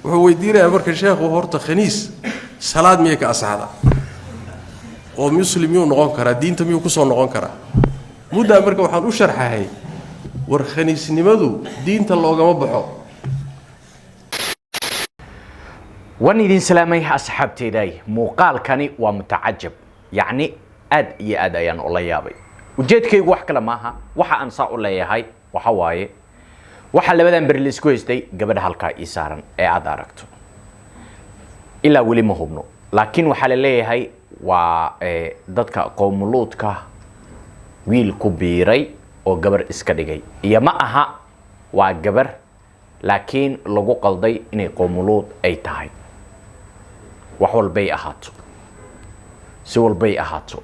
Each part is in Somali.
وهو يدير أمرك الشيخ وهرت خنيس صلاة ميك أسعد ومسلمين نقون كرا دين تميو كسر نقون كرا مدة أمرك وحن أشرح هاي ورخنيس نمدو دين تلوجا مبحو ونيدين سلامي أصحابتي داي مقال كاني ومتعجب يعني أد يا أد أيان الله يابي وجيت كي وحكي لماها وح أنصاء الله يهاي وحواي وح اللي بدأ بريليس كويس دي قبل هالكا إيسارا إعادة ركتو إلا ولي مهبنو لكن وح اللي هاي وددك قوم لوطك ويل كبيري أو قبر إسكاديجي يا معها وقبر لكن لغو قلدي إني قوم لوط أي تاي وحول بي أهاتو سوال بي أهاتو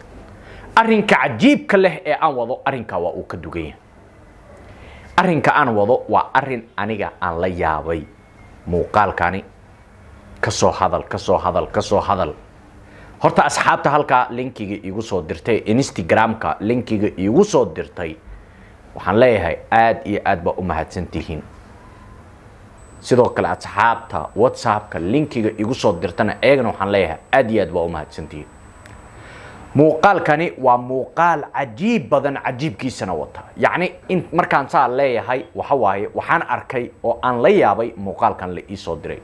أرنك عجيب كله أن وضو أرنك وأوكدوغي أرنك أن وضو وأرن أنيغا أن ليابي موقال كاني كسو هذل horta asxaabta halka linkiga igu soo dirtay Instagram-ka linkiga igu soo dirtay waxaan leeyahay aad iyo aad ba u mahadsantihiin sidoo kale asxaabta WhatsApp-ka linkiga igu soo dirtana eegana waxaan leeyahay aad iyo aad ba u mahadsantihiin muuqaalkani waa muuqaal cajiib badan cajiibkiisana wata yani in markaan saa leeyahay waxa waaye waxaan arkay oo aan la yaabay muuqaalkan la ii soo diray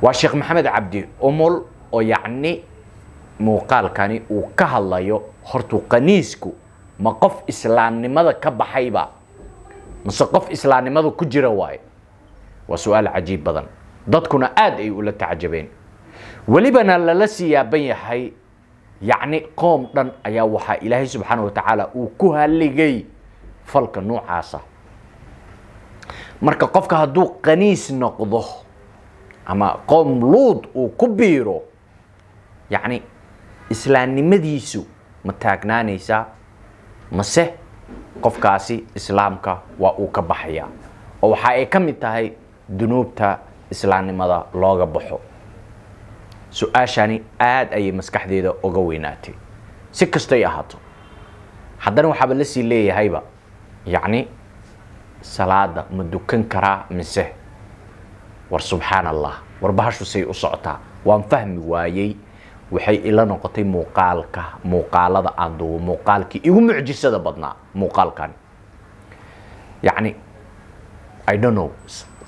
waa Sheekh Maxamed Cabdi Umul oo yani muuqaalkani uu ka hadlayo hortu qaniisku ma qof islaamnimada ka baxayba mise qof islaamnimada ku jira waay waa su'aal cajiib badan dadkuna aad ay ula tacajabeen walibana la siyaaban yahay يعني قوم دن ayaa waxa Ilaahay subhanahu wa ta'ala uu ku haligay falka noocaasa marka qofka haduu qaniis noqdo ama qoom luud uu ku biiro يعني islaamnimadiisu ma taagnaanaysa mase qofkaasi islaamka waa uu ka baxaya oo waxa ay kamid tahay dunuubta islaamnimada looga baxo سؤاشاني آد أي مسكح ديدا أقويناتي سكستي أهاتو حدنا وحاب اللسي ليه هايبا يعني صلاة مدوكن كرا من سه سبحان الله وربهاشو سي أصعتا وان فهم وايي وحي إلا نقطي موقالة دا عنده موقالكي إيو معجسة دا بدنا موقالكان يعني I don't know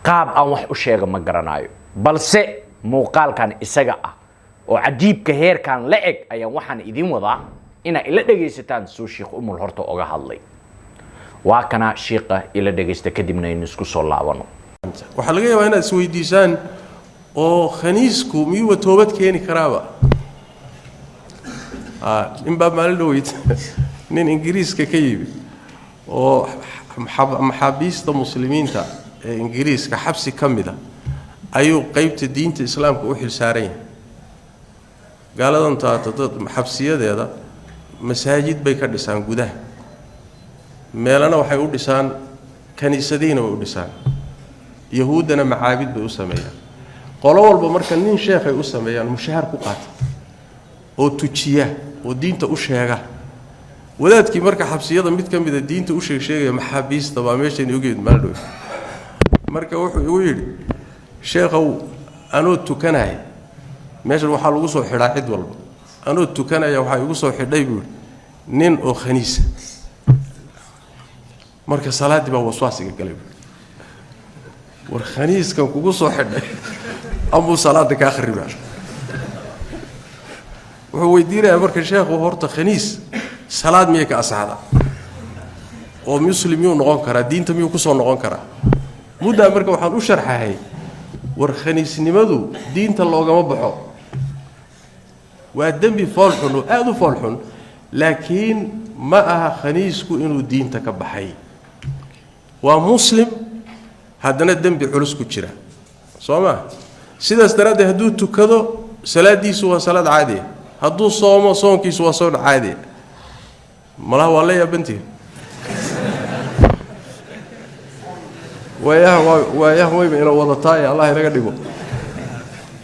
قاب أن وح أشيغ مقرانايو بل سي muuqaalkan isaga ah oo cajiibka heerkan la eg ayaan waxaan idin wadaa ina ila dhageysataan soo sheekh umul horta oga hadlay waa kana sheekha ila dhageysta kadibna in isku soo laabano waxa laga yaabaa inaad isweydiisaan oo khaniisku miyuu toobad keeni karaaba in baa maalin dhaweyt nin ingiriiska ka yimid oo maxaabiista muslimiinta ee ingiriiska xabsi kamida ayuu qaybta diinta islaamka u xilsaaran yahay gaaladan dad xabsiyadeeda masaajid bay ka dhisaan gudaha meelana waxay u dhisaan kaniisadiina way u dhisaan yahuudana macaabid bay u sameeyaan qolo walba marka nin sheekh ay u sameeyaan mushahar ku qaata oo tujiya oo diinta u sheega wadaadkii marka xabsiyada mid ka mid ah diinta u sheegay maxaabiista baa meeshan ugu yimid meel dhow marka wuxuu igu yiri sheekhow anoo tukanay meeshan waxa lagu soo xidhaa cid walba anoo tukanaya waxa igu soo xidhay buu nin oo khaniisa marka salaadii baa waswaasiga galay war khaniiskan kugu soo xidhay amu salaada ka akhriba wuxuu weydiinaya marka sheekhu horta khaniis salaad miyay ka asaada oo muslimiin noqon kara diinta miyuu ku soo noqon kara mudda marka waxaan u sharxahay war khaniisnimadu diinta loogama baxo waa dambi foolxun oo aad u foolxun laakiin ma aha khaniisku inuu diinta ka baxay waa muslim haddana dambi culus ku jira sooma sidaas daraaddeed hadduu tukado salaadiisu waa salaad caadi hadduu soomo soonkiisu waa soon caadi malaha waa la yaabantii وياه وين إنه وضطاي الله يرجع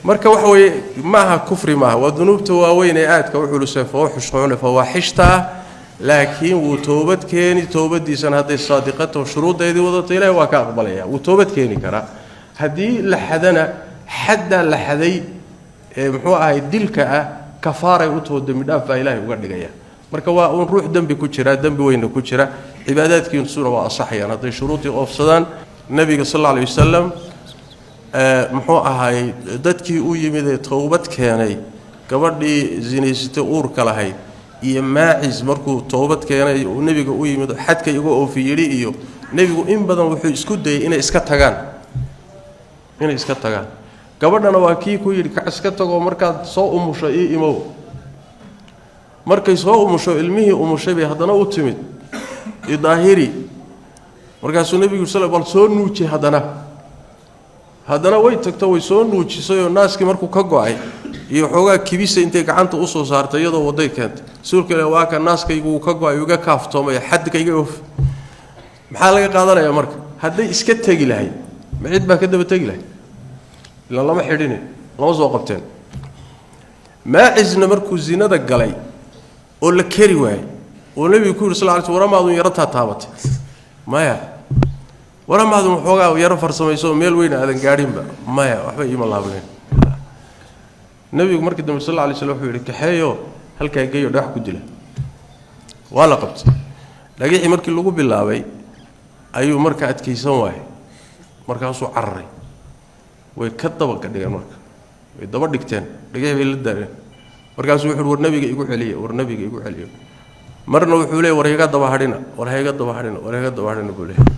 marka wax way maaha kufri maaha waa dunuubta waaweyn ee aad ka wuxuu safoo xushqoon fawaaxishta laakiin uu toobad keeni toobadiisana haday saadiqato shuruudeedii wadato ilaahay waa ka aqbalaya uu toobad keeni kara hadii la xadana xadda la xaday muxuu ahay dilka ah kafaaray u too dambi dhaaf baa ilaahay uga dhigaya marka waa un ruux dambi ku jira dambi weyn ku jira cibaadaadkiisuna waa asaxayaan haday shuruudii oofsadaan nabiga sallallahu alayhi wasallam muxuu ahay dadkii u yimid ee toobad keenay gabadhii zinaysatay uurka lahayd iyo maacis markuu toobad keenay oo nabiga u yimid xadka iga oofiyay iyo nabigu in badan wuxuu isku dayay inay iska tagaan gabadhana waa kii ku yiri ka iska tago markaad soo umusho imo markay soo umusho ilmihii umushay bay hadana u timid idaahiri markaasuu nabigu sallallahu alayhi wasallam soo nuuji hadana way tagto way soo nuujisay oo naaski markuu ka go'ay iyo xogaa kibisa intay gacanta u soo saartay iyadoo waday keentay suulkale waa ka naaskaygu ka go'ay uga kaaftoomay xadkayga oof maxaa laga qaadanayaa marka haday iska tagi lahayd mid baa ka daba tagi lahayd ila lama xidhin lama soo qabteen maacisna markuu zinada galay oo la kari waay oo nabiga ku sallallahu alayhi wasallam waramaadu yarata taabatay maya waramaadu xogaa yar farsamayso meel weyn aadan gaadhinba maya waxba ima laableen nabiga markii dambe sallallahu alayhi wasallam wuxuu yiri kaxeeyo halka geeyo dhax ku dila wala qabtay dhagixi markii lagu bilaabay ayuu marka adkaysan waay markaasuu cararay way ka daba gadhigeen marka way daba dhigteen dhagixi bay la daareen markaasuu wuxuu war nabiga igu celiyo marna wuxuu leeyahay war iga daba hadhina buu leeyahay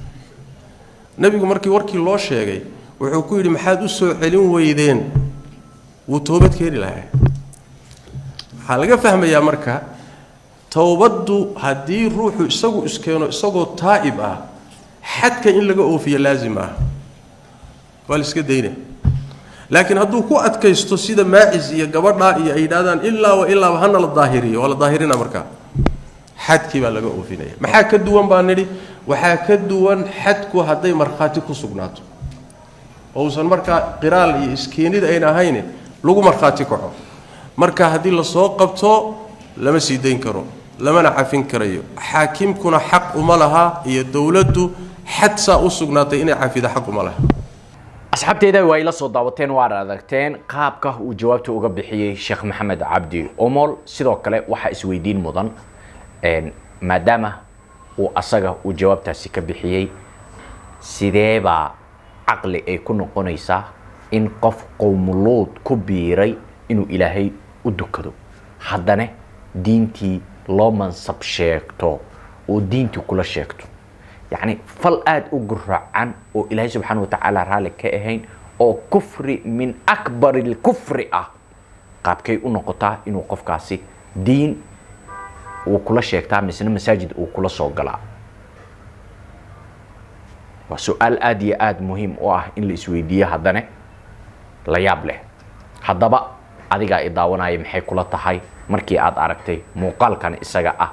nabigu markii warkii loo sheegay wuxuu ku yiri maxaad u soo celin weydeen wuu toobad keeni lahaa waxa laga fahmayaa marka toobadu hadii ruuxu isagu iskeeno isagoo taa'ib ah xadka in laga oofiyo laazim ah wal iska deeyna laakiin hadduu ku adkaysto sida maacis iyo gabadha iyo ay yiraahdaan illaa hana la daahiriyo wala daahirina marka xadkii baa laga oofinaya maxaa ka duwan baa nidhi waxaa ka duwan xadku haday marxaati ku sugnaato oo san marka qiraal iyo iskeenid ay ahayn lagu marxaati kaco marka hadii la soo qabto lama sii deyn karo lama cafin karayo xaakimkuna xaq uma laha iyo dawladdu xadsa u sugnaatay inay cafida xaq uma laha asxaabteeda way la soo daawateen waa aragteen qaabka uu jawaabta uga bixiyay Sheekh Maxamed Cabdi Omol sidoo kale waxa isweydiin mudan maadaama uu asaga uu jawaabtaasi ka bixiyay sideeba aqli ay ku noqonaysaa in qof qowmuluud ku biiray inuu ilaahay u dukado haddana diintii loo mansab sheegto oo diintii kula sheegto يعني فل آد أجر عن وإلهي سبحانه وتعالى رالك كأهين أو كفر من أكبر الكفر قاب كي أنقطع إنه قف كاسي دين وكل شيء تعمل مثل مساجد وكل صوغلا وسؤال آد يا آد مهم إن السويدية هذانا لا يابله هذا بقى أديك إداونا يمحي كل تحي مركي آد عرقتي موقال كان إسجاء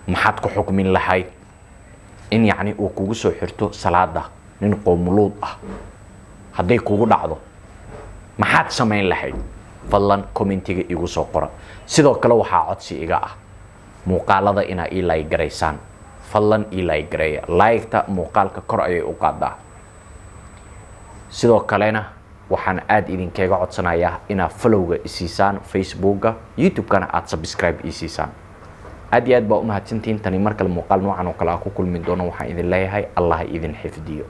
محدك حكم لحي إن يعني وكوجو سو xirto salaada nin qoomuluud ah haday kugu dhacdo maxaad sameyn lahayd fadlan commentiga igu soo qora sidoo kale waxa codsi iga ah muuqaalada ina ii like gareysaan fadlan ii like gareeya like-ta muuqaalka kor ayay u qaadaa sidoo kalena waxaan aad idinkaga codsanayaa ina follow-ga isiisaan Facebook-ga YouTube-kana aad subscribe isiisaan aad iyo aad baa u mahadsantiin tani markale muuqaal noocan oo kala ku kulmi doono waxaan idin leeyahay Allah idin xifdiyo